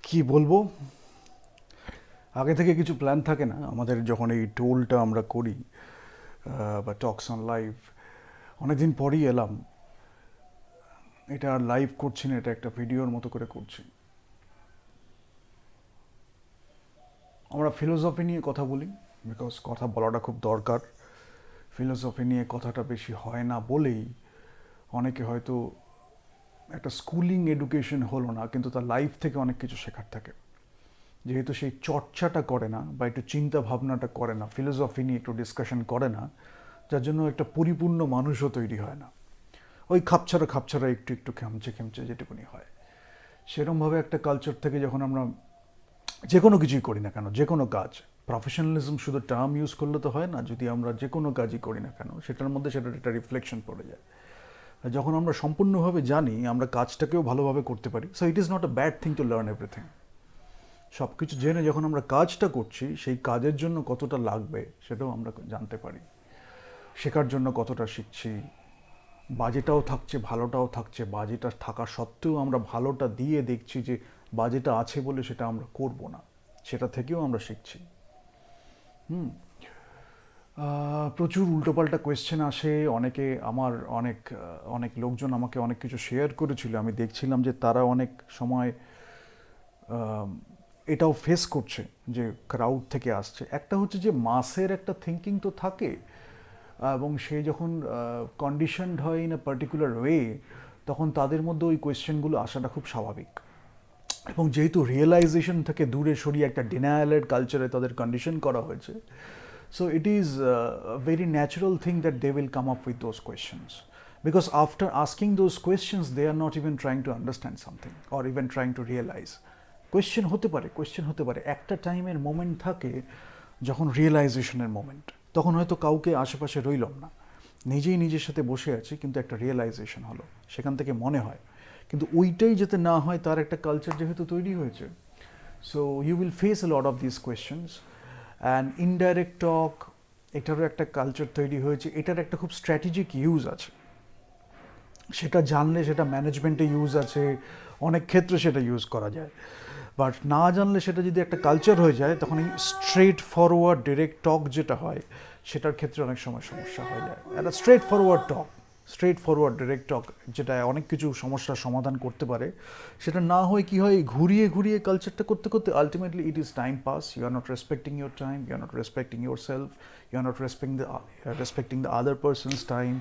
কি বলবো, আগে থেকে কিছু প্ল্যান থাকে না আমাদের যখন এই টোলটা আমরা করি বা টক্স অন লাইভ। অনেকদিন পরই এলাম, এটা আর লাইভ করছি না, এটা একটা ভিডিওর মতো করে করছি। আমরা ফিলোসফি নিয়ে কথা বলি, বিকজ কথা বলাটা খুব দরকার। ফিলোসফি নিয়ে কথাটা বেশি হয় না বলেই অনেকে হয়তো একটা স্কুলিং এডুকেশন হলো না, কিন্তু তার লাইফ থেকে অনেক কিছু শেখার থাকে। যেহেতু সেই চর্চাটা করে না বা একটু চিন্তা ভাবনাটা করে না, ফিলোসফি নিয়ে একটু ডিসকাশন করে না, যার জন্য একটা পরিপূর্ণ মানুষও তৈরি হয় না। ওই খাপছাড়া খাপছাড়া একটু একটু খেমচে খেমচে যেটুকুনি হয়। সেরমভাবে একটা কালচার থেকে যখন আমরা যে কোনো কিছুই করি না কেন, যে কোনো কাজ, প্রফেশনালিজম শুধু টার্ম ইউজ করলে তো হয় না। যদি আমরা যে কোনো কাজই করি না কেন, সেটার মধ্যে সেটার একটা রিফ্লেকশন পড়ে যায়। আর যখন আমরা সম্পূর্ণভাবে জানি আমরা কাজটাকেও ভালোভাবে করতে পারি, so it is not a bad thing to learn everything. সব কিছু জেনে যখন আমরা কাজটা করছি, সেই কাজের জন্য কতটা লাগবে সেটাও আমরা জানতে পারি। শেখার জন্য কতটা শিখছি, বাজেটাও থাকছে, ভালোটাও থাকছে। বাজেটা থাকা সত্ত্বেও আমরা ভালোটা দিয়ে দেখছি যে বাজেটা আছে বলে সেটা আমরা করব না, সেটা থেকেও আমরা শিখছি। হুম। প্রচুর উল্টোপাল্টা কোয়েশ্চেন আসে। অনেকে আমার অনেক অনেক লোকজন আমাকে অনেক কিছু শেয়ার করেছিল, আমি দেখছিলাম যে তারা অনেক সময় এটাও ফেস করছে যে ক্রাউড থেকে আসছে। একটা হচ্ছে যে মাসের একটা থিঙ্কিং তো থাকে, এবং সে যখন কন্ডিশনড হয় ইন এ পার্টিকুলার ওয়ে, তখন তাদের মধ্যে ওই কোয়েশ্চেনগুলো আসাটা খুব স্বাভাবিক। এবং যেহেতু রিয়েলাইজেশন থেকে দূরে সরিয়ে একটা ডিনায়ালের কালচারে তাদের কন্ডিশন করা হয়েছে, so it is very natural thing that they will come up with those questions, because after asking those questions they are not even trying to understand something or even trying to realize. Question হতে পারে একটা টাইমের moment থাকে যখন রিয়েলাইজেশনের moment, তখন হয়তো কাউকে আশেপাশে রইলাম না, নিজেই নিজের সাথে বসে আছি, কিন্তু একটা রিয়েলাইজেশন হলো, সেখান থেকে মনে হয়। কিন্তু ওইটাই যাতে না হয়, তার একটা কালচার যেহেতু তৈরি হয়েছে, so you will face a lot of this questions. And indirect talk, এটারও একটা কালচার তৈরি হয়েছে, এটার একটা খুব স্ট্র্যাটেজিক ইউজ আছে। সেটা জানলে সেটা ম্যানেজমেন্টে ইউজ আছে, অনেক ক্ষেত্রে সেটা ইউজ করা যায়। বাট না জানলে সেটা যদি একটা কালচার হয়ে যায়, তখন এই স্ট্রেট ফরওয়ার্ড ডিরেক্ট টক যেটা হয়, সেটার ক্ষেত্রে অনেক সময় সমস্যা হয়ে যায়। একটা স্ট্রেট ফরওয়ার্ড ডিরেক্ট টক যেটা অনেক কিছু সমস্যার সমাধান করতে পারে, সেটা না হয় কি হয়, ঘুরিয়ে ঘুরিয়ে কালচারটা করতে করতে ultimately it is time pass. You are not respecting your time, you are not respecting your self, you are not respecting the other person's time,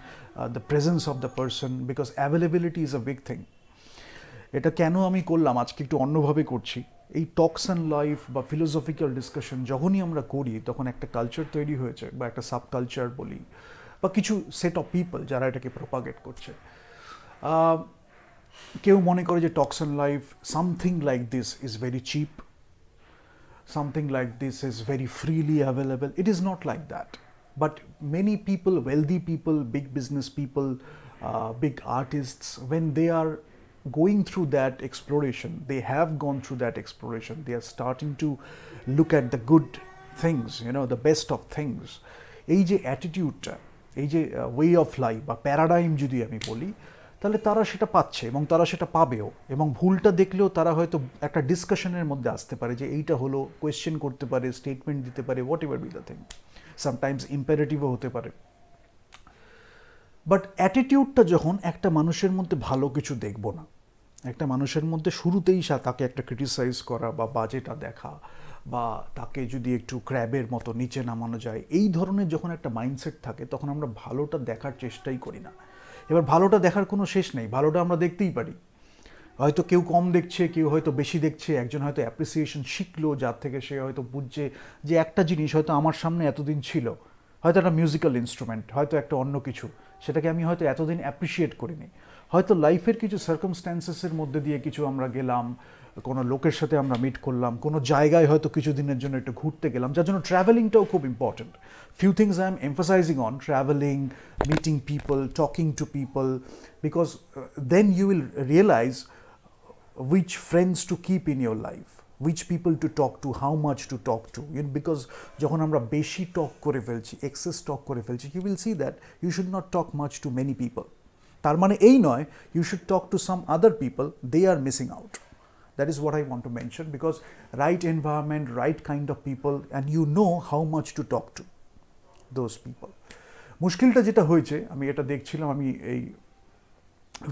the presence of the person, because availability is a big thing. এটা কেন আমি করলাম, আজকে একটু অন্যভাবে করছি। এই টক্স and life বা ফিলোসফিক্যাল ডিসকাশন যখনই আমরা করি, তখন একটা কালচার তৈরি হয়েছে, বা একটা সাব কালচার বলি, বা কিছু সেট অফ পিপল যারা এটাকে প্রপাগেট করছে। কেউ মনে করে যে talks and life, something like this is very cheap, something like this is very freely available. It is not like that. But many people, wealthy people, big business people, big artists, when they are going through that exploration, they have gone through that exploration, they are starting to look at the good things, the best of things. এই যে অ্যাটিটিউডটা, এই যে way of life বা paradigm যদি আমি বলি, তাহলে তারা সেটা পাচ্ছে এবং তারা সেটা পাবেও। এবং ভুলটা দেখলেও তারা হয়তো একটা ডিসকাশনের মধ্যে আসতে পারে যে এইটা হলো, কোয়েশ্চেন করতে পারে, স্টেটমেন্ট দিতে পারে, whatever be the thing, sometimes ইম্পারেটিভও হতে পারে। বাট অ্যাটিটিউডটা যখন একটা মানুষের মধ্যে ভালো কিছু দেখব না, একটা মানুষের মধ্যে শুরুতেই তাকে একটা ক্রিটিসাইজ করা বা বাজেটা দেখা, বা তাকে যদি একটু ক্র্যাবের মতো নিচে নামানো যায়, এই ধরনের যখন একটা মাইন্ডসেট থাকে, তখন আমরা ভালোটা দেখার চেষ্টাই করি না। এবার ভালোটা দেখার কোনো শেষ নেই, ভালোটা আমরা দেখতেই পারি। হয়তো কেউ কম দেখছে, কেউ হয়তো বেশি দেখছে, একজন হয়তো অ্যাপ্রিসিয়েশন শিখলো, যার থেকে সে হয়তো বুঝছে যে একটা জিনিস হয়তো আমার সামনে এতদিন ছিল, হয়তো একটা মিউজিক্যাল ইনস্ট্রুমেন্ট, হয়তো একটা অন্য কিছু, সেটাকে আমি হয়তো এতদিন অ্যাপ্রিসিয়েট করিনি। হয়তো লাইফের কিছু সার্কামস্ট্যান্সেসের মধ্যে দিয়ে কিছু আমরা গেলাম, কোনো লোকের সাথে আমরা মিট করলাম, কোনো জায়গায় হয়তো কিছু দিনের জন্য একটু ঘুরতে গেলাম, যার জন্য ট্রাভেলিংটাও খুব important. Few things I am emphasizing on: traveling, meeting people, talking to people, because then you will realize which friends to keep in your life, which people to talk to, how much to talk to. Because যখন আমরা বেশি টক করে ফেলছি, access টক করে ফেলছি, you will see that you should not talk much to many people. তার মানে এই নয় you should talk to some other people, they are missing out. That is what I want to mention, because right environment, right kind of people, and you know how much to talk to those people. মুশকিলটা যেটা হয়েছে, আমি এটা দেখছিলাম, আমি এই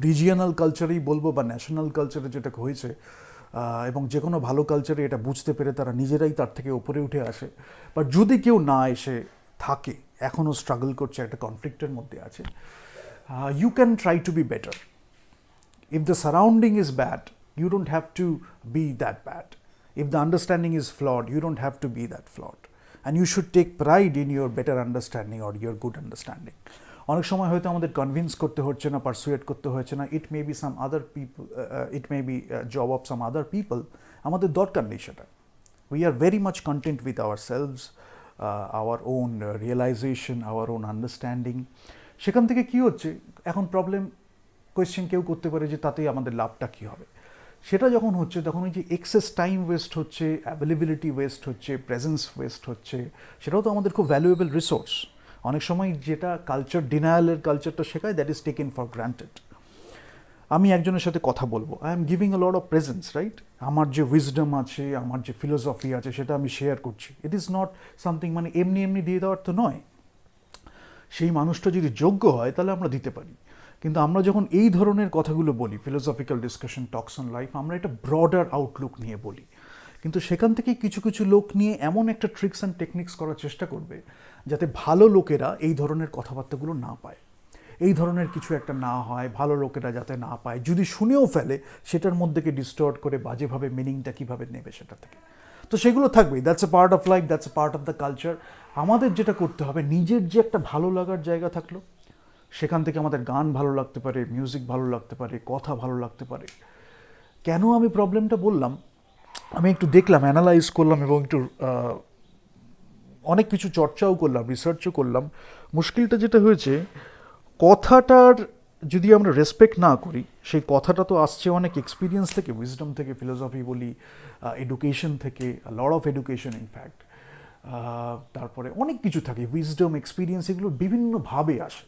regional কালচারেই বলবো বা national কালচারে যেটা হয়েছে, এবং যে কোনো ভালো কালচারে এটা বুঝতে পেরে তারা নিজেরাই তার থেকে ওপরে উঠে আসে। বাট যদি কেউ না এসে থাকে, এখনও স্ট্রাগল করছে, একটা কনফ্লিক্টের মধ্যে আছে, you can try to be better. If the surrounding is bad, you don't have to be that bad. If the understanding is flawed, you don't have to be that flawed. And you should take pride in your better understanding or your good understanding. অনেক সময় হয়তো আমাদের convince করতে হচ্ছে না, pursuit করতে হচ্ছে না, it may be some other people, it may be job of some other people, আমাদের দরকার নেই সেটা। We are very much content with ourselves, our own realization, our own understanding. সেখান থেকে কী হচ্ছে, এখন প্রবলেম কোয়েশ্চেন কেউ করতে পারে যে তাতেই আমাদের লাভটা কী হবে। সেটা যখন হচ্ছে তখন ওই যে এক্সেস টাইম ওয়েস্ট হচ্ছে, অ্যাভেলেবিলিটি ওয়েস্ট হচ্ছে, প্রেজেন্স ওয়েস্ট হচ্ছে, সেটাও তো আমাদের খুব ভ্যালুয়েবল রিসোর্স। অনেক সময় যেটা কালচার, ডিনায়ালের কালচারটা শেখায়, that is taken for granted. আমি একজনের সাথে কথা বলবো, I am giving a lot of presence, right? আমার যে উইজডম আছে, আমার যে ফিলোসফি আছে, সেটা আমি শেয়ার করছি। ইট ইজ নট সামথিং মানে এমনি এমনি দিয়ে দেওয়ার তো নয়। সেই মানুষটা যদি যোগ্য হয় তাহলে আমরা দিতে পারি। কিন্তু আমরা যখন এই ধরনের কথাগুলো বলি, philosophical discussion, Tux on life, আমরা এটা ব্রডার আউটলুক নিয়ে বলি। কিন্তু সেখান থেকে কিছু কিছু লোক নিয়ে এমন একটা ট্রিক্স অ্যান্ড টেকনিক্স করার চেষ্টা করবে যাতে ভালো লোকেরা এই ধরনের কথাবার্তাগুলো না পায়, এই ধরনের কিছু একটা না হয়, ভালো লোকেরা যাতে না পায়। যদি শুনেও ফেলে, সেটার মধ্যেকে ডিস্টর্ট করে বাজেভাবে মিনিংটা কীভাবে নেবে সেটা থেকে। তো সেগুলো থাকবেই, that's a part of life, that's a part of the culture. আমাদের যেটা করতে হবে, নিজের যে একটা ভালো লাগার জায়গা থাকলো, সেখান থেকে আমাদের গান ভালো লাগতে পারে, মিউজিক ভালো লাগতে পারে, কথা ভালো লাগতে পারে। কেন আমি প্রবলেমটা বললাম, আমি একটু দেখলাম, অ্যানালাইজ করলাম এবং একটু অনেক কিছু চর্চাও করলাম, রিসার্চও করলাম। মুশকিলটা যেটা হয়েছে, কথাটার যদি আমরা রেসপেক্ট না করি, সেই কথাটা তো আসছে অনেক এক্সপিরিয়েন্স থেকে, উইজডম থেকে, ফিলোসফি বলি, এডুকেশন থেকে, লট অফ এডুকেশন ইনফ্যাক্ট, তারপরে অনেক কিছু থাকে, উইজডম, এক্সপিরিয়েন্স, এগুলো বিভিন্নভাবে আসে।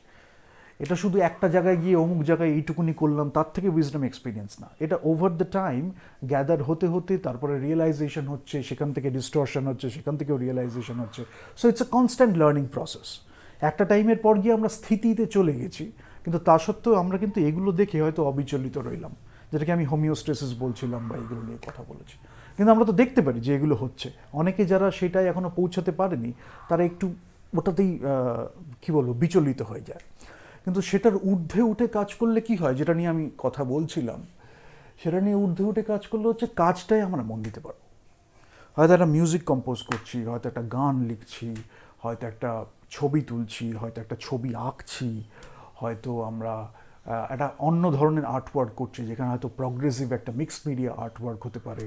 এটা শুধু একটা জায়গায় গিয়ে অমুক জায়গায় এইটুকুনি করলাম তার থেকে উইজডম এক্সপিরিয়েন্স না। এটা ওভার দ্য টাইম গ্যাদার হতে হতে তারপরে রিয়েলাইজেশন হচ্ছে, সেখান থেকে ডিস্টর্শন হচ্ছে, সেখান থেকেও রিয়েলাইজেশন হচ্ছে। So it's a constant learning process. একটা টাইমের পর গিয়ে আমরা স্থিতিতে চলে গেছি, কিন্তু তা সত্ত্বেও আমরা কিন্তু এগুলো দেখে হয়তো অবিচলিত রইলাম, যেটাকে আমি হোমিওস্টেসিস বলছিলাম বা এগুলো নিয়ে কথা বলেছি। কিন্তু আমরা তো দেখতে পারি যে এগুলো হচ্ছে। অনেকে যারা সেটাই এখনও পৌঁছাতে পারেনি, তারা একটু ওটাতেই কী বলবো, বিচলিত হয়ে যায়। কিন্তু সেটার ঊর্ধ্বে উঠে কাজ করলে কি হয়, যেটা নিয়ে আমি কথা বলছিলাম, সেটা নিয়ে ঊর্ধ্বে উঠে কাজ করলে হচ্ছে কাজটাই আমরা মন দিতে পারবো। হয়তো একটা মিউজিক কম্পোজ করছি, হয়তো একটা গান লিখছি, হয়তো একটা ছবি তুলছি, হয়তো একটা ছবি আঁকছি, হয়তো আমরা একটা অন্য ধরনের আর্টওয়ার্ক করছি, যেখানে হয়তো প্রগ্রেসিভ একটা মিক্সড মিডিয়া আর্টওয়ার্ক হতে পারে,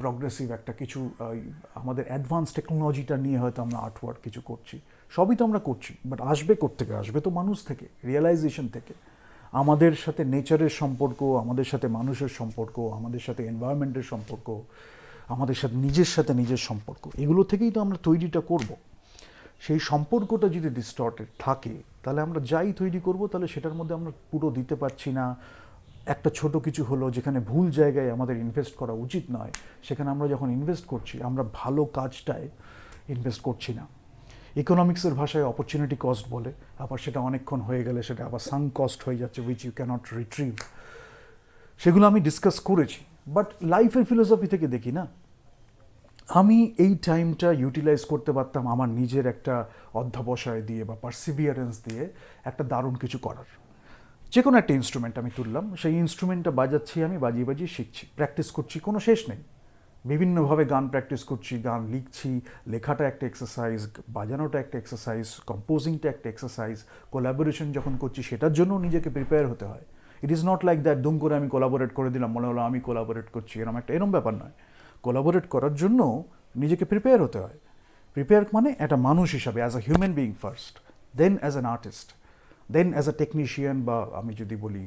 প্রগ্রেসিভ একটা কিছু আমাদের অ্যাডভান্স টেকনোলজিটা নিয়ে হয়তো আমরা আর্টওয়ার্ক কিছু করছি। সবই তো আমরা করছি, বাট আসবে কোত্থেকে? আসবে তো মানুষ থেকে, রিয়েলাইজেশন থেকে। আমাদের সাথে নেচারের সম্পর্ক, আমাদের সাথে মানুষের সম্পর্ক, আমাদের সাথে এনভায়রনমেন্টের সম্পর্ক, আমাদের সাথে নিজের সম্পর্ক, এগুলো থেকেই তো আমরা তৈরিটা করব। সেই সম্পর্কটা যদি ডিস্টর্টেড থাকে, তাহলে আমরা যাই তৈরি করব, তাহলে সেটার মধ্যে আমরা পুরো দিতে পারছি না। একটা ছোট কিছু হলো যেখানে ভুল জায়গায় আমাদের ইনভেস্ট করা উচিত নয়, সেখানে আমরা যখন ইনভেস্ট করছি, আমরা ভালো কাজটায় ইনভেস্ট করছি না। ইকোনমিক্সের ভাষায় অপরচুনিটি কস্ট বলে, আবার সেটা অনেকক্ষণ হয়ে গেলে সেটা আবার সাঙ্ক কস্ট হয়ে যাচ্ছে, উইচ ইউ ক্যানট রিট্রিভ। সেগুলো আমি ডিসকাস করেছি। বাট লাইফের ফিলোসফি থেকে দেখি না, আমি এই টাইমটা ইউটিলাইজ করতে পারতাম আমার নিজের একটা অধ্যাবসায় দিয়ে বা পারসিভিয়ারেন্স দিয়ে একটা দারুণ কিছু করার। যে কোনো একটা ইনস্ট্রুমেন্ট আমি তুললাম, সেই ইনস্ট্রুমেন্টটা বাজাচ্ছি, আমি বাজিয়ে বাজিয়ে শিখছি, প্র্যাকটিস করছি, কোনো শেষ নেই। বিভিন্নভাবে গান প্র্যাকটিস করছি, গান লিখছি, লেখাটা একটা এক্সারসাইজ, বাজানোটা একটা এক্সারসাইজ, কম্পোজিংটা একটা এক্সারসাইজ, কোলাবোরেশন যখন করছি সেটার জন্য নিজেকে প্রিপেয়ার হতে হয়। It is not like that দুম করে আমি কোলাবোরেট করে দিলাম, মনে হলো আমি কোলাবোরেট করছি, এরম ব্যাপার নয়। কোলাবোরেট করার জন্য নিজেকে প্রিপেয়ার হতে হয়। প্রিপেয়ার মানে একটা মানুষ হিসাবে, as a human being first, then as an artist, then as a technician, বা আমি যদি বলি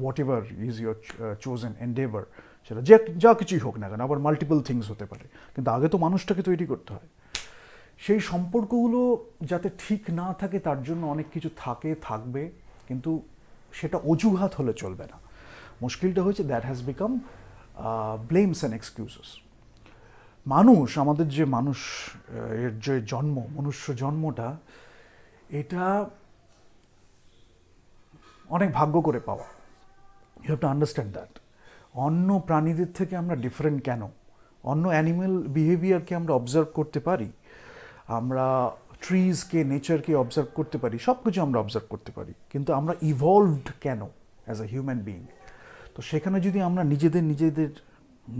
whatever is your chosen endeavour, সেটা যে যা কিছুই হোক না কেন, আবার মাল্টিপল থিংস হতে পারে, কিন্তু আগে তো মানুষটাকে তৈরি করতে হয়। সেই সম্পর্কগুলো যাতে ঠিক না থাকে, তার জন্য অনেক কিছু থাকবে, কিন্তু সেটা অজুহাত হলে চলবে না। মুশকিলটা হয়েছে that has become blames and excuses. মানুষ, আমাদের যে মানুষ এর যে জন্ম, মনুষ্য জন্মটা, এটা অনেক ভাগ্য করে পাওয়া। You have to understand that. অন্য প্রাণীদের থেকে আমরা ডিফারেন্ট কেন? অন্য অ্যানিমেল বিহেভিয়ারকে আমরা অবজার্ভ করতে পারি, আমরা ট্রিজকে, নেচারকে অবজার্ভ করতে পারি, সব কিছু আমরা অবজার্ভ করতে পারি, কিন্তু আমরা ইভলভড কেন অ্যাজ এ হিউম্যান বিইং? তো সেখানে যদি আমরা নিজেদের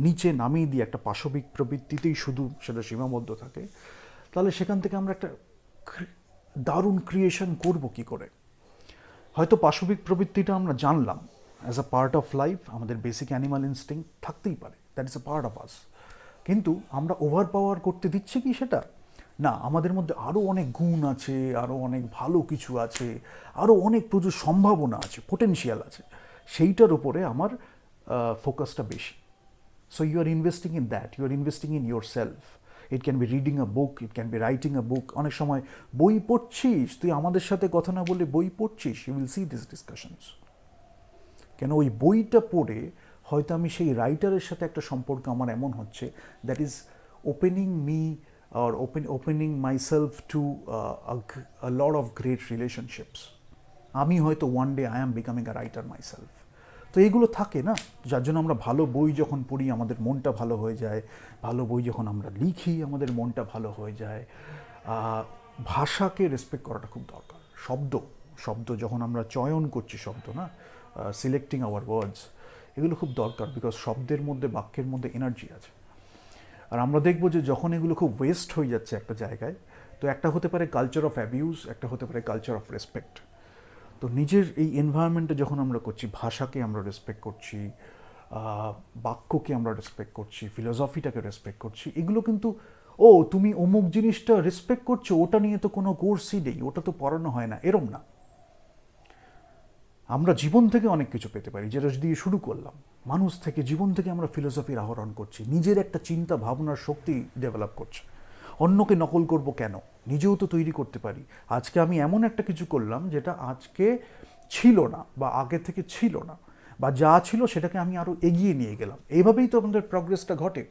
নিচে নামিয়ে দিই, একটা পাশবিক প্রবৃত্তিতেই শুধু সেটা সীমাবদ্ধ থাকে, তাহলে সেখান থেকে আমরা একটা দারুণ ক্রিয়েশন করব কি করে? হয়তো পাশবিক প্রবৃত্তিটা আমরা জানলাম as a part of life, আমাদের বেসিক অ্যানিমাল ইনস্টিংক্ট থাকতেই পারে, that is a part of us, কিন্তু আমরা ওভার পাওয়ার করতে দিচ্ছি কি সেটা? না, আমাদের মধ্যে আরও অনেক গুণ আছে, আরও অনেক ভালো কিছু আছে, আরও অনেক প্রচুর সম্ভাবনা আছে, পোটেনশিয়াল আছে, সেইটার উপরে আমার ফোকাসটা বেশি। So you are investing in that, you are investing in yourself. It can be reading a book, it can be writing a book. অনেক সময় বই পড়ছিস, তুই আমাদের সাথে কথা না বলে বই পড়ছিস, you will see these discussions. কেন ওই বইটা পড়ে হয়তো আমি সেই রাইটারের সাথে একটা সম্পর্ক আমার এমন হচ্ছে, that is opening me or opening myself to a lot of great relationships. আমি হয়তো one day I am becoming a writer myself. তো এইগুলো থাকে না, যার জন্য আমরা ভালো বই যখন পড়ি আমাদের মনটা ভালো হয়ে যায়, ভালো বই যখন আমরা লিখি আমাদের মনটা ভালো হয়ে যায়। ভাষাকে রেসপেক্ট করাটা খুব দরকার। শব্দ যখন আমরা চয়ন করছি, শব্দ না, সিলেক্টিং আওয়ার ওয়ার্ডস, এগুলো খুব দরকার, বিকজ শব্দের মধ্যে, বাক্যের মধ্যে এনার্জি আছে। আর আমরা দেখব যে যখন এগুলো খুব ওয়েস্ট হয়ে যাচ্ছে একটা জায়গায়, তো একটা হতে পারে কালচার অফ অ্যাবিউজ, একটা হতে পারে কালচার অফ রেসপেক্ট। তো নিজের এই এনভায়রনমেন্টে যখন আমরা করছি, ভাষাকে আমরা রেসপেক্ট করছি, বাক্যকে আমরা রেসপেক্ট করছি, ফিলোসফিটাকে রেসপেক্ট করছি, এগুলো কিন্তু, ও তুমি অমুক জিনিসটা রেসপেক্ট করছো, ওটা নিয়ে তো কোনো কোর্সই নেই, ওটা তো পড়ানো হয় না, এরম না। আমরা জীবন থেকে অনেক কিছু পেতে পারি, যেটা দিয়ে শুরু করলাম, মানুষ থেকে, জীবন থেকে আমরা ফিলোসফির আহরণ করছি, নিজের একটা চিন্তা ভাবনার শক্তি ডেভেলপ করছে। অন্যকে নকল করব কেন? নিজেও তো তৈরি করতে পারি। আজকে আমি এমন একটা কিছু করলাম যেটা আজকে ছিল না, বা আগে থেকে ছিল না, বা যা ছিল সেটাকে আমি আরও এগিয়ে নিয়ে গেলাম। এইভাবেই তো আমাদের প্রগ্রেসটা ঘটে।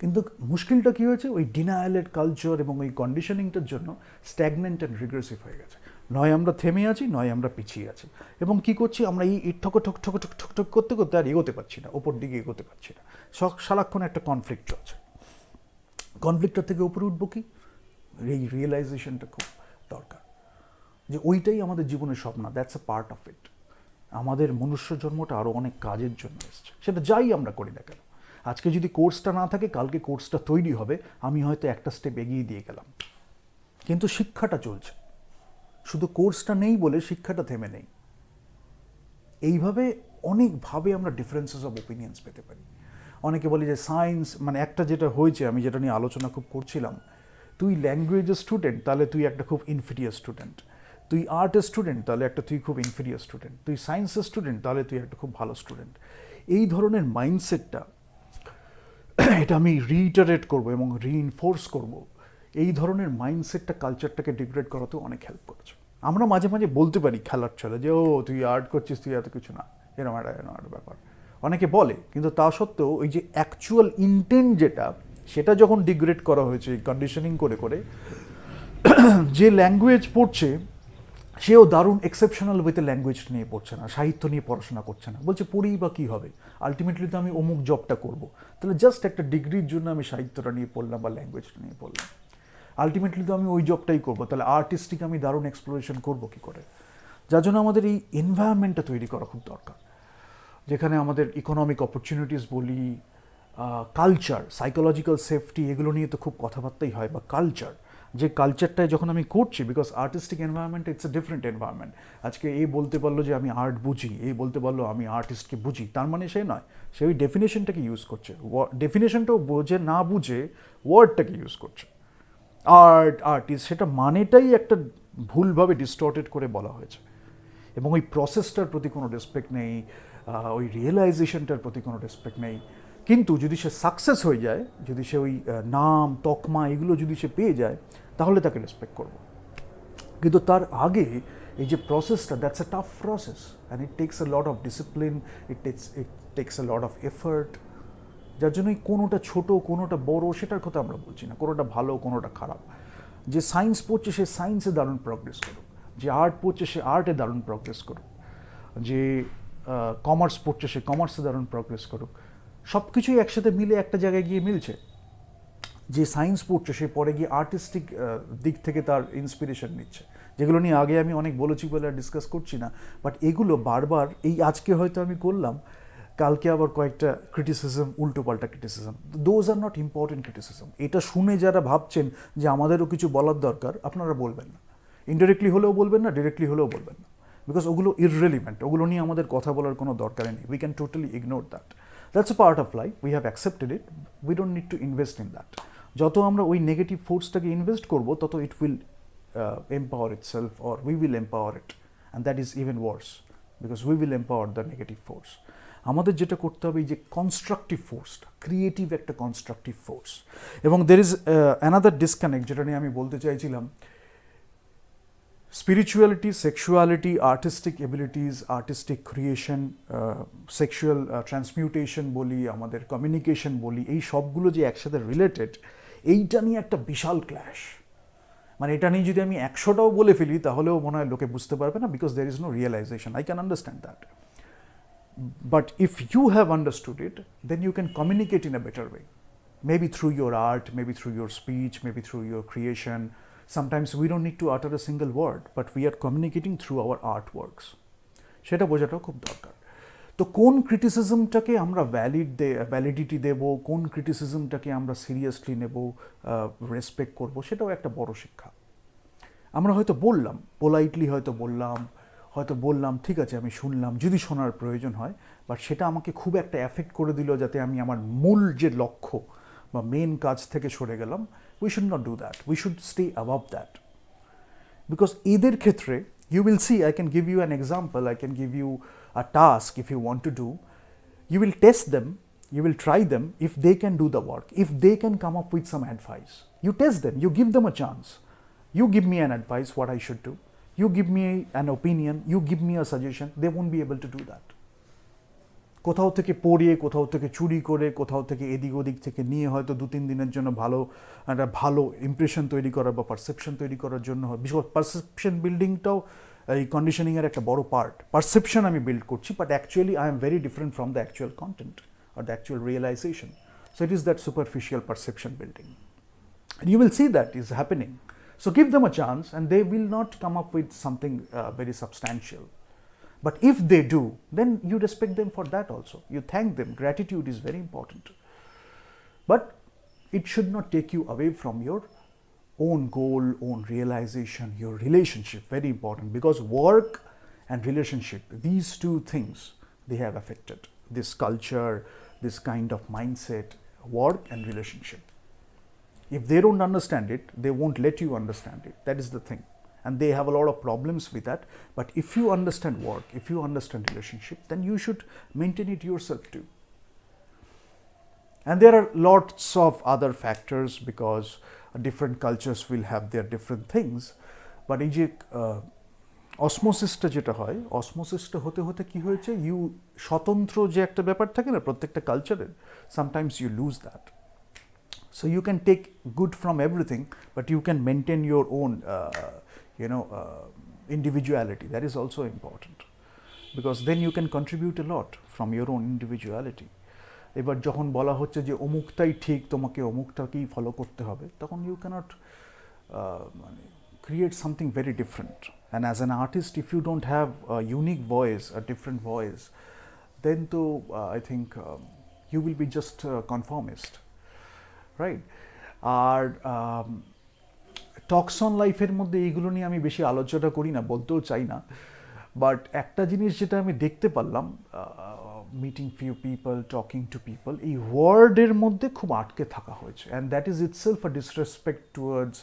কিন্তু মুশকিলটা কী হয়েছে, ওই ডিনায়ালের কালচার এবং ওই কন্ডিশনিংটার জন্য স্ট্যাগনেন্ট অ্যান্ড রিগ্রেসিভ হয়ে গেছে। নয় আমরা থেমে আছি, নয় আমরা পিছিয়ে আছি, এবং কি করছি আমরা, এই ঠক ঠক ঠক ঠক ঠক ঠক করতে করতে আর এগোতে পারছি না, ওপর দিকে এগোতে পারছি না। সারাক্ষণ একটা কনফ্লিক্ট চলছে। কনফ্লিক্টটার থেকে উপরে উঠবো কি? এই রিয়েলাইজেশনটা খুব দরকার যে ওইটাই আমাদের জীবনের স্বপ্ন, that's a part of it. আমাদের মনুষ্য জন্মটা আরও অনেক কাজের জন্য এসছে, সেটা যাই আমরা করি না কেন। আজকে যদি কোর্সটা না থাকে, কালকে কোর্সটা তৈরি হবে, আমি হয়তো একটা স্টেপ এগিয়ে দিয়ে গেলাম, কিন্তু শিক্ষাটা চলছে। শুধু কোর্সটা নেই বলে শিক্ষাটা থেমে নেই। এইভাবে অনেকভাবে আমরা ডিফারেন্সেস অফ ওপিনিয়ন্স পেতে পারি। অনেকে বলে যে সায়েন্স, মানে একটা যেটা হয়েছে, আমি যেটা নিয়ে আলোচনা খুব করছিলাম, তুই ল্যাঙ্গুয়েজের স্টুডেন্ট, তাহলে তুই একটা খুব ইনফিরিয়ার স্টুডেন্ট, তুই আর্টের স্টুডেন্ট, তাহলে একটা তুই খুব ইনফিরিয়ার স্টুডেন্ট, তুই সায়েন্সের স্টুডেন্ট, তাহলে তুই একটা খুব ভালো স্টুডেন্ট। এই ধরনের মাইন্ডসেটটা, এটা আমি রিইটারেট করব এবং রিইনফোর্স করব, এই ধরনের মাইন্ডসেটটা কালচারটাকে ডিগ্রেড করাতেও অনেক হেল্প করেছে। আমরা মাঝে মাঝে বলতে পারি খেলার ছলে যে, ও তুই আর্ট করছিস, তুই এত কিছু না, এরকম একটা ব্যাপার অনেকে বলে, কিন্তু তা সত্ত্বেও ওই যে অ্যাকচুয়াল ইন্টেন্ট যেটা, সেটা যখন ডিগ্রেড করা হয়েছে কন্ডিশনিং করে করে, যে ল্যাঙ্গুয়েজ পড়ছে সেও দারুণ এক্সেপশনাল ওয়েতে ল্যাঙ্গুয়েজটা নিয়ে পড়ছে না, সাহিত্য নিয়ে পড়াশোনা করছে না, বলছে পড়েই বা কী হবে, আলটিমেটলি তো আমি অমুক জবটা করব, তাহলে জাস্ট একটা ডিগ্রির জন্য আমি সাহিত্যটা নিয়ে পড়লাম বা ল্যাঙ্গুয়েজটা নিয়ে পড়লাম, আলটিমেটলি তো আমি ওই জবটাই করবো, তাহলে আর্টিস্টিক আমি দারুণ এক্সপ্লোরেশন করবো কী করে? যার জন্য আমাদের এই এনভায়রনমেন্টটা তৈরি করা খুব দরকার, যেখানে আমাদের ইকোনমিক অপরচুনিটিস বলি, কালচার, সাইকোলজিক্যাল সেফটি, এগুলো নিয়ে তো খুব কথাবার্তাই হয়, বা কালচার, যে কালচারটায় যখন আমি করছি, because artistic environment it's a different environment. আজকে এই বলতে পারলো যে আমি আর্ট বুঝি, এই বলতে পারলো আমি আর্টিস্টকে বুঝি, তার মানে সে নয়, সে ওই ডেফিনেশনটাকে ইউজ করছে, ডেফিনেশনটাও বোঝে না বুঝে ওয়ার্ডটাকে ইউজ করছে, আর্টিস্ট, সেটা মানেটাই একটা ভুলভাবে ডিস্টর্টেড করে বলা হয়েছে, এবং ওই প্রসেসটার প্রতি কোনো রেসপেক্ট নেই, ওই রিয়েলাইজেশনটার প্রতি কোনো রেসপেক্ট নেই। কিন্তু যদি সে সাকসেস হয়ে যায়, যদি সে ওই নাম, তকমা, এগুলো যদি সে পেয়ে যায়, তাহলে তাকে রেসপেক্ট করব। কিন্তু তার আগে এই যে প্রসেসটা, that's a tough process and it takes a lot of discipline, it takes a lot of effort. যার জন্যই কোনোটা ছোট কোনোটা বড় সেটার কথা আমরা বলছি না, কোনোটা ভালো কোনোটা খারাপ। যে সায়েন্স পড়ছে সে সায়েন্সে দারুণ প্রগ্রেস করুক, যে আর্ট পড়ছে সে আর্টে দারুণ প্রগ্রেস করুক, যে কমার্স পড়ছে সে কমার্সে দারুণ প্রগ্রেস করুক। সব কিছুই একসাথে মিলে একটা জায়গায় গিয়ে মিলছে। যে সায়েন্স পড়ছে সে পরে গিয়ে আর্টিস্টিক দিক থেকে তার ইন্সপিরেশন নিচ্ছে, যেগুলো নিয়ে আগে আমি অনেক বলেছি বলে আর ডিসকাস করছি না। বাট এগুলো বারবার, এই আজকে হয়তো আমি করলাম, কালকে আবার কয়েকটা ক্রিটিসিজম, উল্টোপাল্টা criticism, those are not important criticism. এটা শুনে যারা ভাবছেন যে আমাদেরও কিছু বলার দরকার, আপনারা বলবেন না, ইনডিরেক্টলি হলেও বলবেন না, ডিরেক্টলি হলেও বলবেন না, বিকজ ওগুলো ইররেলিভেন্ট, ওগুলো নিয়ে আমাদের কথা বলার কোনো দরকারই নেই। We can totally ignore that, that's a part of life, we have accepted it, we don't need to invest in that. যত আমরা ওই নেগেটিভ ফোর্সটাকে ইনভেস্ট করবো তত it will empower itself, or we will empower it, and that is even worse because we will empower the negative force. আমাদের যেটা করতে হবে, এই যে কনস্ট্রাকটিভ ফোর্সটা, ক্রিয়েটিভ একটা কনস্ট্রাকটিভ ফোর্স। এবং দের ইজ অ্যানাদার ডিসকানেক্ট, যেটা নিয়ে আমি বলতে চাইছিলাম, spirituality, sexuality, artistic abilities, artistic creation, sexual transmutation বলি, আমাদের কমিউনিকেশন বলি, এই সবগুলো যে একসাথে রিলেটেড, এইটা নিয়ে একটা বিশাল ক্ল্যাশ। মানে এটা নিয়ে যদি আমি 100টাও বলে ফেলি তাহলেও মনে হয় লোকে বুঝতে পারবে না, because there is no realisation. I can understand that, but if you have understood it, then you can communicate in a better way, maybe through your art, maybe through your speech, maybe through your creation. Sometimes we don't need to utter a single word, but we are communicating through our artworks. সেটা বোঝাটাও খুব দরকার। তো কোন ক্রিটিসিজমটাকে আমরা validity দেব, কোন ক্রিটিসিজমটাকে আমরা seriously নেব, respect করব, সেটাও একটা বড় শিক্ষা। আমরা হয়তো বললাম, পোলাইটলি হয়তো বললাম ঠিক আছে আমি শুনলাম, যদি শোনার প্রয়োজন হয়, বাট সেটা আমাকে খুব একটা অ্যাফেক্ট করে দিল যাতে আমি আমার মূল যে লক্ষ্য বা মেন কাজ থেকে সরে গেলাম। We should not do that, we should stay above that, because এদের ক্ষেত্রে you will see, I can give you an example, I can give you a task if you want to do. You will test them, you will try them if they can do the work, if they can come up with some advice. You test them, you give them a chance. You give me an advice what I should do. You give me an opinion, you give me a suggestion. They won't be able to do that. কোথাও থেকে পড়িয়ে, কোথাও থেকে চুরি করে, কোথাও থেকে এদিক ওদিক থেকে নিয়ে হয়তো 2-3 দিনের জন্য একটা ভালো ইমপ্রেশন তৈরি করার বা পারসেপশন তৈরি করার জন্য হয়। বিশেষ করে পারসেপশন বিল্ডিংটাও এই কন্ডিশনিংয়ের একটা বড় পার্ট। পারসেপশন আমি বিল্ড করছি, but actually I am very different from the actual content or the actual realization. So it is that superficial perception building. And you will see that is happening. So give them a chance and they will not come up with something very substantial. But if they do, then you respect them for that also. You thank them. Gratitude is very important. But it should not take you away from your own goal, own realization, your relationship. Very important, because work and relationship, these two things, they have affected this culture, this kind of mindset, work and relationship. If they don't understand it, they won't let you understand it. That is the thing. And they have a lot of problems with that. But if you understand work, if you understand relationship, then you should maintain it yourself too. And there are lots of other factors, because different cultures will have their different things. But এই যে অসমোসিসটা যেটা হয়, অসমোসিসটা হতে হতে কি হয়েছে, you স্বতন্ত্র যে একটা ব্যাপার থাকে না প্রত্যেকটা কালচারের, sometimes you lose that. So you can take good from everything, but you can maintain your own individuality. That is also important, because then you can contribute a lot from your own individuality. এবার যখন বলা হচ্ছে যে অমুকটাই ঠিক, তোমাকে অমুকটাকেই follow করতে হবে, তখন you cannot create something very different. And as an artist, if you don't have a unique voice, a different voice, then I think you will be just conformist, right? আর টক্স অন লাইফের মধ্যে এইগুলো নিয়ে আমি বেশি আলোচনা করি না, বলতেও চাই না, বাট একটা জিনিস যেটা আমি দেখতে পারলাম, meeting few people, talking to people, এই ওয়ার্ডের মধ্যে খুব আটকে থাকা হয়েছে, and that is itself a disrespect towards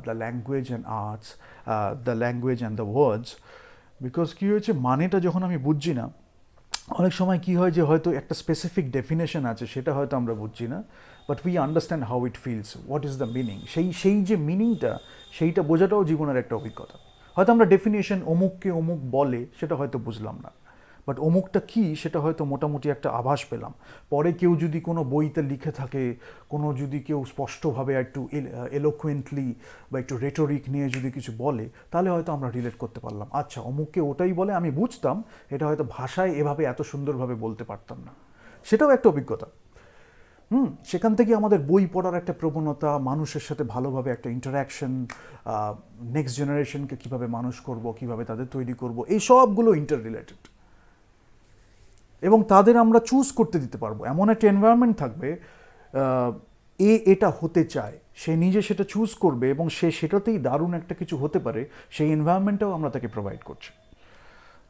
the language and arts, the language and the words. Because কী হয়েছে, মানেটা যখন আমি বুঝছি না, অনেক সময় কী হয় যে হয়তো একটা স্পেসিফিক ডেফিনেশন আছে, সেটা হয়তো আমরা বুঝছি না, but we understand how it feels, what is the meaning, সেই যে মিনিংটা, সেইটা বোঝাটাও জীবনের একটা অভিজ্ঞতা। হয়তো আমরা ডেফিনিশন অমুককে অমুক বলে সেটা হয়তো বুঝলাম না, বাট অমুকটা কী সেটা হয়তো মোটামুটি একটা আভাস পেলাম। পরে কেউ যদি কোনো বইতে লিখে থাকে, কোনো যদি কেউ স্পষ্টভাবে একটু এলোকুয়েন্টলি বা একটু রেটোরিক নিয়ে যদি কিছু বলে, তাহলে হয়তো আমরা রিলেট করতে পারলাম, আচ্ছা অমুককে ওটাই বলে, আমি বুঝতাম, এটা হয়তো ভাষায় এভাবে এত সুন্দরভাবে বলতে পারতাম না। সেটাও একটা অভিজ্ঞতা। সেখান থেকে আমাদের বই পড়ার একটা প্রবণতা, মানুষের সাথে ভালোভাবে একটা ইন্টারাকশন, নেক্সট জেনারেশনকে কীভাবে মানুষ করব, কীভাবে তাদের তৈরি করব, এই সবগুলো ইন্টার রিলেটেড। এবং তাদের আমরা চুজ করতে দিতে পারবো, এমন একটা এনভায়রনমেন্ট থাকবে, এটা হতে চায়, সে নিজে সেটা চুজ করবে এবং সে সেটাতেই দারুণ একটা কিছু হতে পারে, সেই এনভায়রনমেন্টটাও আমরা তাকে প্রোভাইড করছি।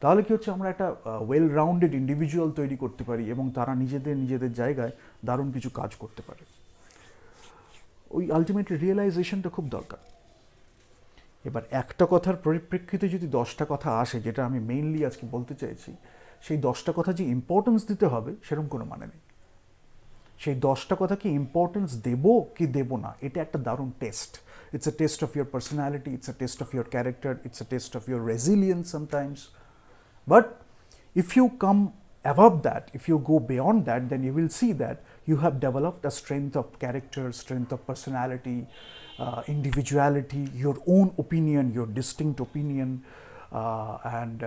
তাহলে কি হচ্ছে, আমরা একটা ওয়েল রাউন্ডেড ইন্ডিভিজুয়াল তৈরি করতে পারি এবং তারা নিজেদের জায়গায় দারুণ কিছু কাজ করতে পারে। ওই আলটিমেটলি রিয়েলাইজেশনটা খুব দরকার। এবার একটা কথার পরিপ্রেক্ষিতে যদি 10টা কথা আসে, যেটা আমি মেইনলি আজকে বলতে চাইছি, সেই 10টা কথা যে ইম্পর্টেন্স দিতে হবে সেরকম কোনো মানে নেই। সেই 10টা কথা কি ইম্পর্টেন্স দেব কি দেব না, এটা একটা দারুণ test. It's a test of your personality, it's a test of your character, it's a test of your resilience sometimes. But if you come above that, if you go beyond that, then you will see that you have developed a strength of character, strength of personality, individuality, your own opinion, your distinct opinion, and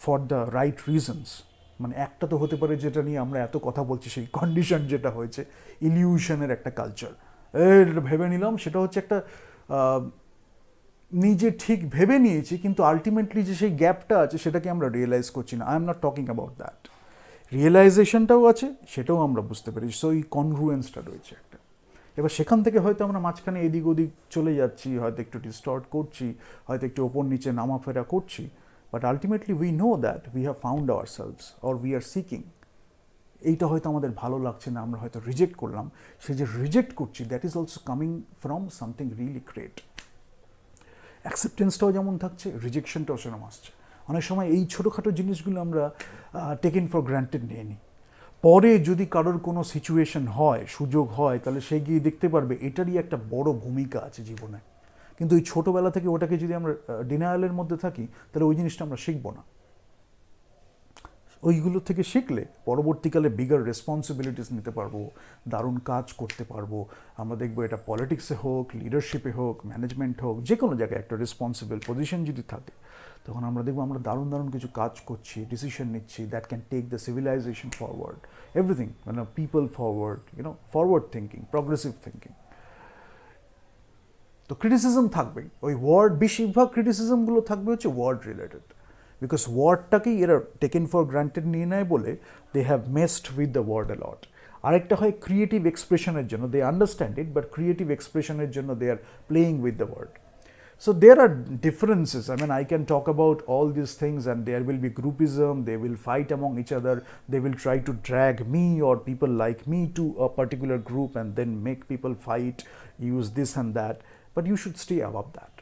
for the right reasons. মানে একটা তো হতে পারে যেটা নিয়ে আমরা এত কথা বলছি, সেই কন্ডিশন যেটা হয়েছে, ইলিউশনের একটা কালচার, এটা ভেবে নিলাম, সেটা হচ্ছে একটা নিজে ঠিক ভেবে নিয়েছি, কিন্তু আলটিমেটলি যে সেই গ্যাপটা আছে সেটাকে আমরা রিয়েলাইজ করছি না। I am not talking about that. রিয়েলাইজেশনটাও আছে, সেটাও আমরা বুঝতে পেরেছি, সো এই কনগ্রুয়েন্সটা রয়েছে একটা। এবার সেখান থেকে হয়তো আমরা মাঝখানে এদিক ওদিক চলে যাচ্ছি, হয়তো একটু ডিস্টর্ট করছি, হয়তো একটু ওপর নিচে নামাফেরা করছি, but ultimately we know that we have found our selves or we are seeking. এইটা হয়তো আমাদের ভালো লাগছে না, আমরা হয়তো রিজেক্ট করলাম। সে যে রিজেক্ট করছি, that is also coming from something really great. অ্যাকসেপ্টেন্সটাও যেমন থাকছে, রিজেকশনটাও সেরকম আসছে। অনেক সময় এই ছোটোখাটো জিনিসগুলো আমরা টেকেন ফর গ্রান্টেড নিয়ে নিই। পরে যদি কারোর কোনো সিচুয়েশন হয়, সুযোগ হয়, তাহলে সে গিয়ে দেখতে পারবে এটারই একটা বড় ভূমিকা আছে জীবনে। কিন্তু ওই ছোটোবেলা থেকে ওটাকে যদি আমরা ডিনায়ালের মধ্যে থাকি, তাহলে ওই জিনিসটা আমরা শিখবো না। ওইগুলো থেকে শিখলে পরবর্তীকালে বিগার রেসপন্সিবিলিটিস নিতে পারবো, দারুণ কাজ করতে পারবো। আমরা দেখবো এটা পলিটিক্সে হোক, লিডারশিপে হোক, ম্যানেজমেন্ট হোক, যে কোনো জায়গায় একটা রেসপন্সিবল পজিশন যদি থাকে, তখন আমরা দেখবো আমরা দারুণ কিছু কাজ করছি, ডিসিশন নিচ্ছি, that can take the civilization forward, everything, মানে people forward, forward thinking, progressive thinking. তো ক্রিটিসিজম থাকবেই, ওই ওয়ার্ড, বেশিরভাগ ক্রিটিসিজমগুলো থাকবে হচ্ছে ওয়ার্ড রিলেটেড, বিকজ ওয়ার্ডটাকেই এরা টেকেন ফর গ্রান্টেড নিয়ে নেয় বলে they have messed with the word a lot. আরেকটা হয় ক্রিয়েটিভ এক্সপ্রেশনের জন্য, they understand it, but creative এক্সপ্রেশনের জন্য they are playing with the word. So there are differences. I mean, I can talk about all these things, and there will be groupism, they will fight among each other, they will try to drag me or people like me to a particular group and then make people fight, use this and that, but you should stay above that.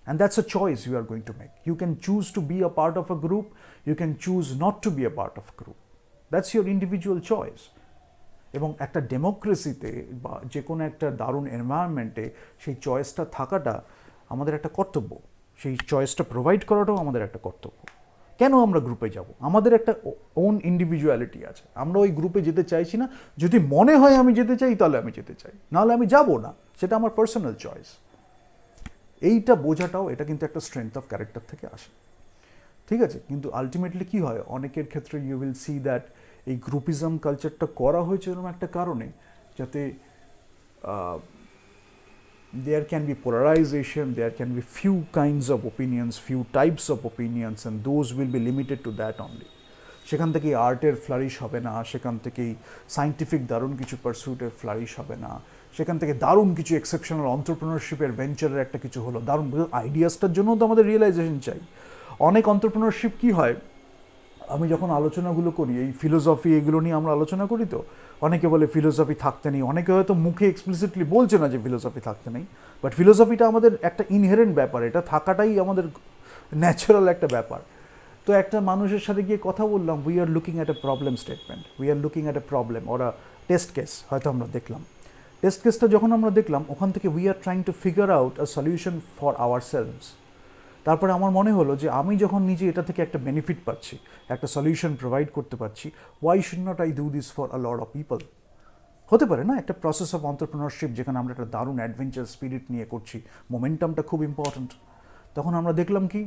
And that's a choice you are going to make. You can choose to be a part of a group, you can choose not to be a part of a group. That's your individual choice. এবং একটা ডেমোক্রেসিতে বা যে কোনো একটা দারুণ এনভায়রনমেন্টে সেই চয়েসটা থাকাটা আমাদের একটা কর্তব্য, সেই চয়েসটা প্রোভাইড করাটাও আমাদের একটা কর্তব্য। কেন আমরা গ্রুপে যাব? আমাদের একটা ওন ইন্ডিভিজুয়ালিটি আছে, আমরা ওই গ্রুপে যেতে চাইছি না। যদি মনে হয় আমি যেতে চাই, তাহলে আমি যেতে চাই, নাহলে আমি যাব না, সেটা আমার পার্সোনাল চয়েস। এইটা বোঝাটাও, এটা কিন্তু একটা স্ট্রেংথ অফ ক্যারেক্টার থেকে আসে, ঠিক আছে? কিন্তু আলটিমেটলি কী হয়, অনেকের ক্ষেত্রে ইউ উইল সি দ্যাট এই গ্রুপিজম কালচারটা করা হয়েছে এরকম একটা কারণে, যাতে there can be polarization, there can be few kinds of opinions, few types of opinions, and those will be limited to that only. সেখান থেকেই আর্টের ফ্লারিশ হবে না, সেখান থেকেই সায়েন্টিফিক দারুণ কিছু পারসুটের ফ্লারিশ হবে না, সেখান থেকে দারুণ কিছু এক্সেপশনাল অন্টারপ্রেনারশিপের ভেঞ্চারের একটা কিছু হলো, দারুণ আইডিয়াসটার জন্য তো আমাদের রিয়েলাইজেশন চাই। অনেক অন্টারপ্রেনারশিপ কী হয়, আমি যখন আলোচনাগুলো করি, এই ফিলোসফি এগুলো নিয়ে আমরা আলোচনা করি, তো অনেকে বলে ফিলোসফি থাকতে নেই, অনেকে হয়তো মুখে এক্সপ্লিসিটলি বলছে না যে ফিলোসফি থাকতে নেই, বাট ফিলোসফিটা আমাদের একটা ইনহেরেন্ট ব্যাপার, এটা থাকাটাই আমাদের ন্যাচারাল একটা ব্যাপার। তো একটা মানুষের সাথে গিয়ে কথা বললাম, we are looking at a problem statement, we are looking at a problem or a test case, হয়তো আমরা দেখলাম টেস্ট কেসটা, যখন আমরা দেখলাম ওখান থেকে we are trying to figure out a solution for our selves. তারপরে আমার মনে হলো যে আমি যখন নিজে এটা থেকে একটা বেনিফিট পাচ্ছি, একটা সলিউশন প্রোভাইড করতে পারছি, why should not I do this for a lot of people. হতে পারে না একটা প্রসেস অফ অন্টারপ্রেনারশিপ যেখানে আমরা একটা দারুণ অ্যাডভেঞ্চার স্পিরিট নিয়ে করছি, মোমেন্টামটা খুব ইম্পর্ট্যান্ট। তখন আমরা দেখলাম কি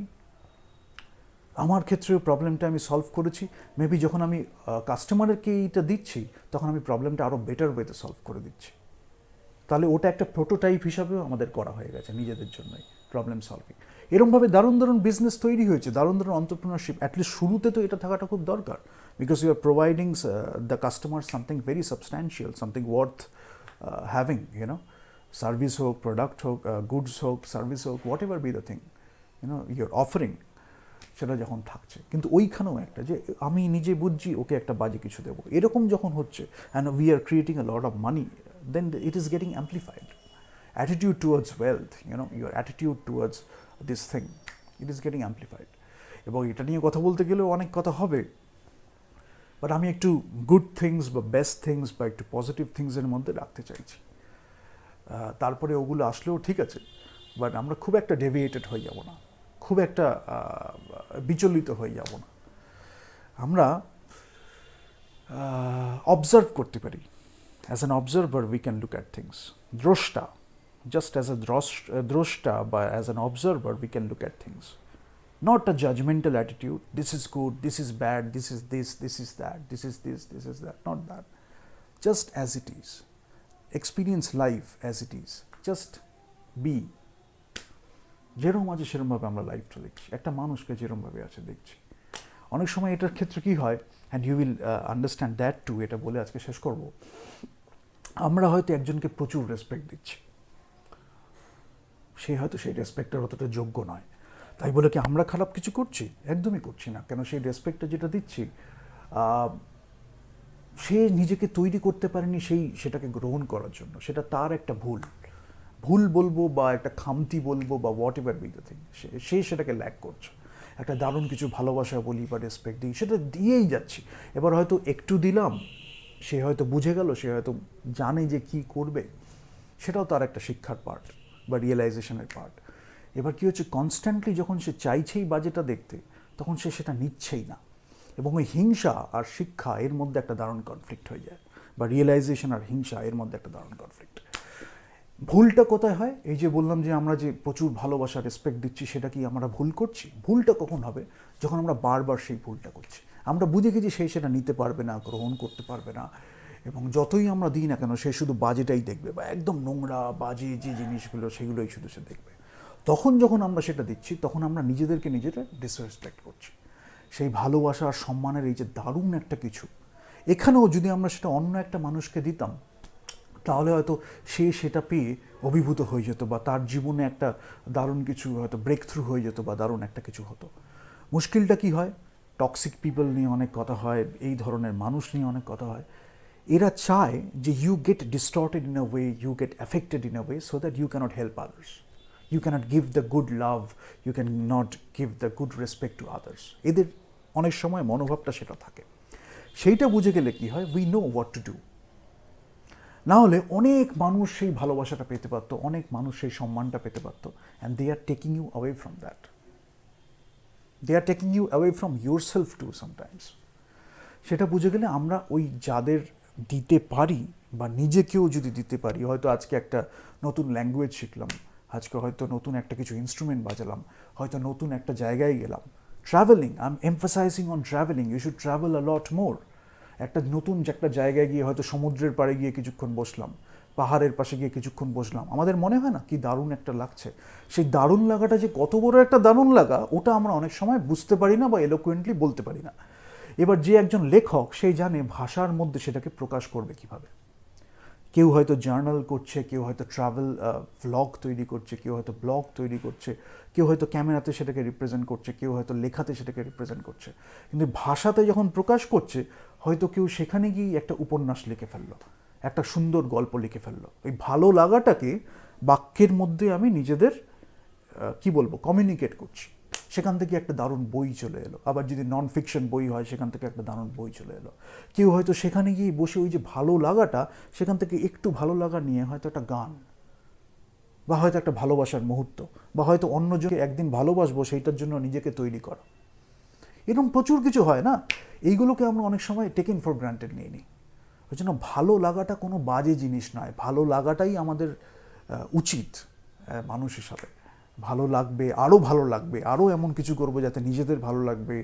আমার ক্ষেত্রেও প্রবলেমটা আমি সলভ করেছি, মেবি যখন আমি কাস্টমারকে এইটা দিচ্ছি তখন আমি প্রবলেমটা আরও বেটার ওয়েতে সলভ করে দিচ্ছি। তাহলে ওটা একটা প্রোটোটাইপ হিসাবেও আমাদের করা হয়ে গেছে নিজেদের জন্যই প্রবলেম সলভিং। এরকমভাবে দারুণ দারুণ বিজনেস তৈরি হয়েছে, দারুণ দারুণ অন্টারপ্রেনারশিপ। অ্যাটলিস্ট শুরুতে তো এটা থাকাটা খুব দরকার, because you are providing the customer something very substantial, something worth having, service হোক, প্রোডাক্ট হোক, গুডস হোক, সার্ভিস হোক, whatever be the thing your offering, সেটা যখন থাকছে। কিন্তু ওইখানেও একটা যে আমি নিজে বুঝছি ওকে একটা বাজে কিছু দেবো, এরকম যখন হচ্ছে, and we are creating a lot of money, then it is getting amplified. Attitude towards wealth, your attitude towards this thing, it is getting amplified. এবং এটা নিয়ে কথা বলতে গেলেও অনেক কথা হবে, বাট আমি একটু গুড থিংস বা বেস্ট থিংস বা একটু পজিটিভ থিংসের মধ্যে রাখতে চাইছি। তারপরে ওগুলো আসলেও ঠিক আছে, বাট আমরা খুব একটা ডেভিয়েটেড হয়ে যাব না, খুব একটা বিচলিত হয়ে যাব না। আমরা অবজার্ভ করতে পারি। As an observer, we can look at things. Droshta, just as a droshta, but as an observer, we can look at things. Not a judgmental attitude, this is good, this is bad, this is that, this is this, this is that, not that. Just as it is. Experience life as it is. Just be. যেরকম আছে সেরকমভাবে আমরা লাইফটা দেখছি, একটা মানুষকে যেরকমভাবে আছে দেখছি। অনেক সময় এটার ক্ষেত্রে কী হয়, and you will understand that too, এটা বলে আজকে শেষ করব। আমরা হয়তো একজনকে প্রচুর রেসপেক্ট দিচ্ছি, সে হয়তো সেই রেসপেক্টের অতটা যোগ্য নয়, তাই বলে কি আমরা খারাপ কিছু করছি? একদমই করছি না। কেন সেই রেসপেক্টটা যেটা দিচ্ছি, সে নিজেকে তৈরি করতে পারেনি সেটাকে গ্রহণ করার জন্য, সেটা তার একটা ভুল বলবো বা একটা খামতি বলবো বা whatever be the thing, সে সেটাকে ল্যাক করছে। একটা দারুণ কিছু ভালোবাসা বলি বা রেসপেক্ট দিই, সেটা দিয়েই যাচ্ছি। এবার হয়তো একটু দিলাম, সে হয়তো বুঝে গেল, সে হয়তো জানে যে কি করবে, সেটাও তার একটা শিক্ষার পার্ট বা রিয়েলাইজেশনের পার্ট। এবার কি হচ্ছে, কনস্ট্যান্টলি যখন সে চাইছেই বাজেটা দেখতে, তখন সে সেটা নিচ্ছেই না, এবং ওই হিংসা আর শিক্ষা এর মধ্যে একটা দারুণ কনফ্লিক্ট হয়ে যায়, বা রিয়েলাইজেশন আর হিংসা এর মধ্যে একটা দারুণ কনফ্লিক্ট। ভুলটা কোথায় হয়? এই যে বললাম যে আমরা যে প্রচুর ভালোবাসা রেসপেক্ট দিচ্ছি, সেটা কি আমরা ভুল করছি? ভুলটা কখন হবে? যখন আমরা বারবার সেই ভুলটা করছি। আমরা বুঝে গেছি সেই সেটা নিতে পারবে না, গ্রহণ করতে পারবে না, এবং যতই আমরা দিই না কেন সে শুধু বাজেটাই দেখবে, বা একদম নোংরা বাজে যে জিনিসগুলো সেগুলোই শুধু সে দেখবে। তখন যখন আমরা সেটা দিচ্ছি, তখন আমরা নিজেদেরকে নিজেরা ডিসরেসপেক্ট করছি। সেই ভালোবাসা আর সম্মানের এই যে দারুণ একটা কিছু, এখানেও যদি আমরা সেটা অন্য একটা মানুষকে দিতাম, তাহলে হয়তো সে সেটা পেয়ে অভিভূত হয়ে যেত, বা তার জীবনে একটা দারুণ কিছু হয়তো ব্রেক থ্রু হয়ে যেত, বা দারুণ একটা কিছু হতো। মুশকিলটা কি হয়, টক্সিক পিপল নিয়ে অনেক কথা হয়, এই ধরনের মানুষ নিয়ে অনেক কথা হয়। এরা চায় যে you get distorted in a way, you get affected in a way, so that you can't help others, you can't give the good love, you can not give the good respect to others. এদের অনেক সময় মনোভাবটা সেটা থাকে। সেইটা বুঝে গেলে কি হয়, we know what to do. না হলে অনেক মানুষ সেই ভালোবাসাটা পেতে পারতো, অনেক মানুষ সেই সম্মানটা পেতে পারতো, and they are taking you away from that, they are taking you away from your self too sometimes. সেটা বুঝে গেলে আমরা ওই যাদের দিতে পারি, বা নিজেকেও যদি দিতে পারি, হয়তো আজকে একটা নতুন ল্যাঙ্গুয়েজ শিখলাম, আজকে হয়তো নতুন একটা কিছু ইনস্ট্রুমেন্ট বাজালাম, হয়তো নতুন একটা জায়গায় গেলাম, travelling, I am emphasising on travelling, you should travel a lot more. একটা নতুন একটা জায়গায় গিয়ে হয়তো সমুদ্রের পাড়ে গিয়ে কিছুক্ষণ বসলাম, পাহাড়ের পাশে গিয়ে কিছুক্ষণ বসলাম, আমাদের মনে হয় না কি দারুণ একটা লাগছে? সেই দারুণ লাগাটা যে কত বড় একটা দারুণ লাগা, ওটা আমরা অনেক সময় বুঝতে পারি না বা এলোকুয়েন্টলি বলতে পারি না। এবার যে একজন লেখক, সেই জানে ভাষার মধ্যে সেটাকে প্রকাশ করবে কিভাবে। কেউ হয়তো জার্নাল করছে, কেউ হয়তো ট্রাভেল ভ্লগ তৈরি করছে, কেউ হয়তো ব্লগ তৈরি করছে, কেউ হয়তো ক্যামেরাতে সেটাকে রিপ্রেজেন্ট করছে, কেউ হয়তো লেখাতে সেটাকে রিপ্রেজেন্ট করছে। কিন্তু ভাষাতে যখন প্রকাশ করছে, হয়তো কেউ সেখানে গিয়ে একটা উপন্যাস লিখে ফেললো, একটা সুন্দর গল্প লিখে ফেললো। ওই ভালো লাগাটাকে বাক্যের মধ্যে আমি নিজেদের কি বলবো, কমিউনিকেট করছি, সেখান থেকে একটা দারুণ বই চলে এলো। আবার যদি নন ফিকশন বই হয়, সেখান থেকে একটা দারুণ বই চলে এলো। কেউ হয়তো সেখানে গিয়ে বসে ওই যে ভালো লাগাটা, সেখান থেকে একটু ভালো লাগা নিয়ে হয়তো একটা গান, বা হয়তো একটা ভালোবাসার মুহূর্ত, বা হয়তো অন্যজনকে একদিন ভালোবাসবো সেইটার জন্য নিজেকে তৈরি করা। এরকম প্রচুর কিছু হয় না, এইগুলোকে আমরা অনেক সময় টেকেন ফর গ্রান্টেড নিয়ে নিই। ওই জন্য ভালো লাগাটা কোনো বাজে জিনিস নয়, ভালো লাগাটাই আমাদের উচিত মানুষ হিসাবে। ভালো লাগবে, আরও ভালো লাগবে, আরও এমন কিছু করবো যাতে নিজেদের ভালো লাগবে,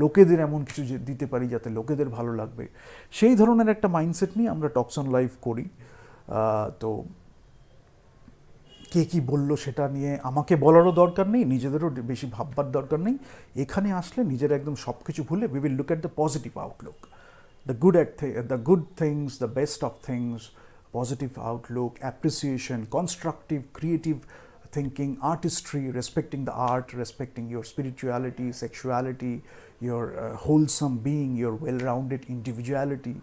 লোকেদের এমন কিছু দিতে পারি যাতে লোকেদের ভালো লাগবে। সেই ধরনের একটা মাইন্ডসেট নিয়ে আমরা টক্স অন লাইফ করি। তো কে কী বললো সেটা নিয়ে আমাকে বলারও দরকার নেই, নিজেদেরও বেশি ভাববার দরকার নেই। এখানে আসলে নিজের একদম সব কিছু ভুলে we will look at the positive Outlook, the good things, the best of things, positive outlook, appreciation, constructive, creative thinking, artistry, respecting the art, respecting your spirituality, sexuality, your wholesome being, your well-rounded individuality.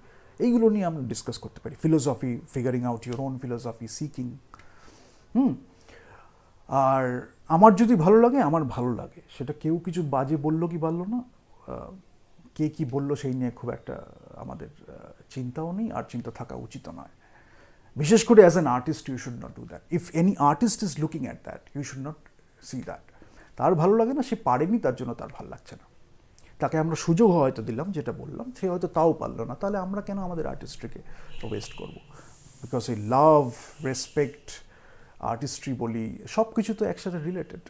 এইগুলো নিয়ে আমরা discuss করতে পারি। Philosophy, figuring out your own philosophy, seeking. আর আমার যদি ভালো লাগে, আমার ভালো লাগে, সেটা কেউ কিছু বাজে বললো কি বললো না, কে কী বললো সেই নিয়ে খুব একটা আমাদের চিন্তাও নেই, আর চিন্তা থাকা উচিত নয়। বিশেষ করে as an artist you should not do that. If any artist is looking at that, you should not see that. তার ভালো লাগে না, সে পারেনি, তার জন্য তার ভালো লাগছে না। তাকে আমরা সুযোগ হয়তো দিলাম, যেটা বললাম, সে হয়তো তাও পারলো না, তাহলে আমরা কেন আমাদের আর্টিস্ট্রিকে ওয়েস্ট করবো? বিকজ এই লাভ, রেসপেক্ট, আর্টিস্ট্রি বলি, সব কিছু তো একসাথে রিলেটেড।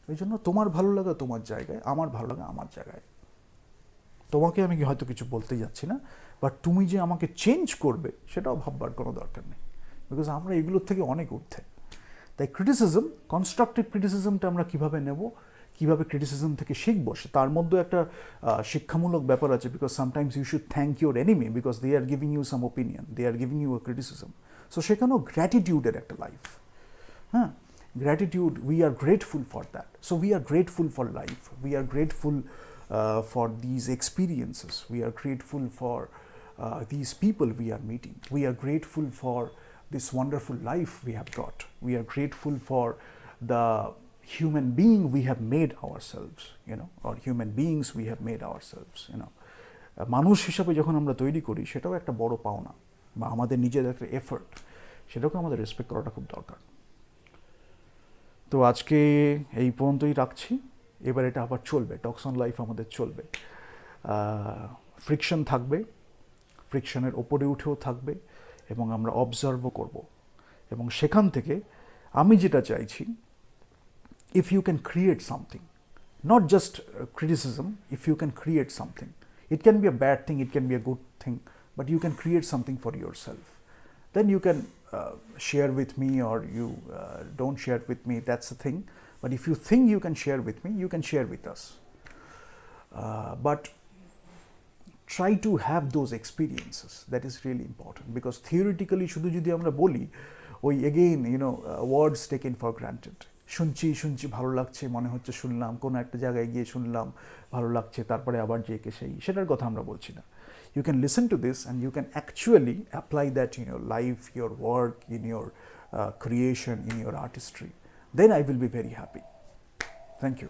ওই জন্য তোমার ভালো লাগা তোমার জায়গায়, আমার ভালো লাগা আমার জায়গায়। তোমাকে আমি হয়তো কিছু বলতে যাচ্ছি না, বাট তুমি যে আমাকে চেঞ্জ করবে সেটাও ভাববার কোনো দরকার নেই, বিকজ আমরা এগুলোর থেকে অনেক ঊর্ধ্বে। তাই ক্রিটিসিজম, কনস্ট্রাকটিভ ক্রিটিসিজমটা আমরা কীভাবে নেব, কীভাবে ক্রিটিসিজম থেকে শিখবো, তার মধ্যে একটা শিক্ষামূলক ব্যাপার আছে। Because sometimes you should thank your enemy, because they are giving you some opinion, they are giving you a criticism. So সেখানেও গ্র্যাটিটিউডের একটা লাইফ, হ্যাঁ, gratitude, we are grateful for that. So we are grateful for life, we are grateful for these experiences, we are grateful for these people we are meeting, we are grateful for this wonderful life we have got, we are grateful for the human being we have made ourselves, you know, or human beings we have made ourselves, you know. মানুষ হিসাবে যখন আমরা তৈরি করি, সেটাও একটা বড় পাওনা, বা আমাদের নিজের একটা এফর্ট, সেটাকে আমাদের রেসপেক্ট করাটা খুব দরকার। তো আজকে এই পর্যন্তই রাখছি। এবার এটা আবার চলবে, টক্স অন লাইফ আমাদের চলবে। ফ্রিকশন থাকবে, ফ্রিকশনের ওপরে উঠেও থাকবে, এবং আমরা অবজার্ভও করব। এবং সেখান থেকে আমি যেটা চাইছি, if you can create something, not just criticism, if you can create something, it can be a bad thing, it can be a good thing, but you can create something for your self, then you can share with me, or you don't share with me, that's the thing. But if you think you can share with me, you can share with us. But try to have those experiences, that is really important, because theoretically শুধু যদি আমরা বলি, ওই again, you know, words taken for granted, শুনছি ভালো লাগছে, মনে হচ্ছে শুনলাম, কোনো একটা জায়গায় গিয়ে শুনলাম ভালো লাগছে, তারপরে আবার যে কে সেই, সেটার কথা আমরা বলছি না। You can listen to this and you can actually apply that in your life, your work, in your creation, in your artistry. Then I will be very happy. Thank you.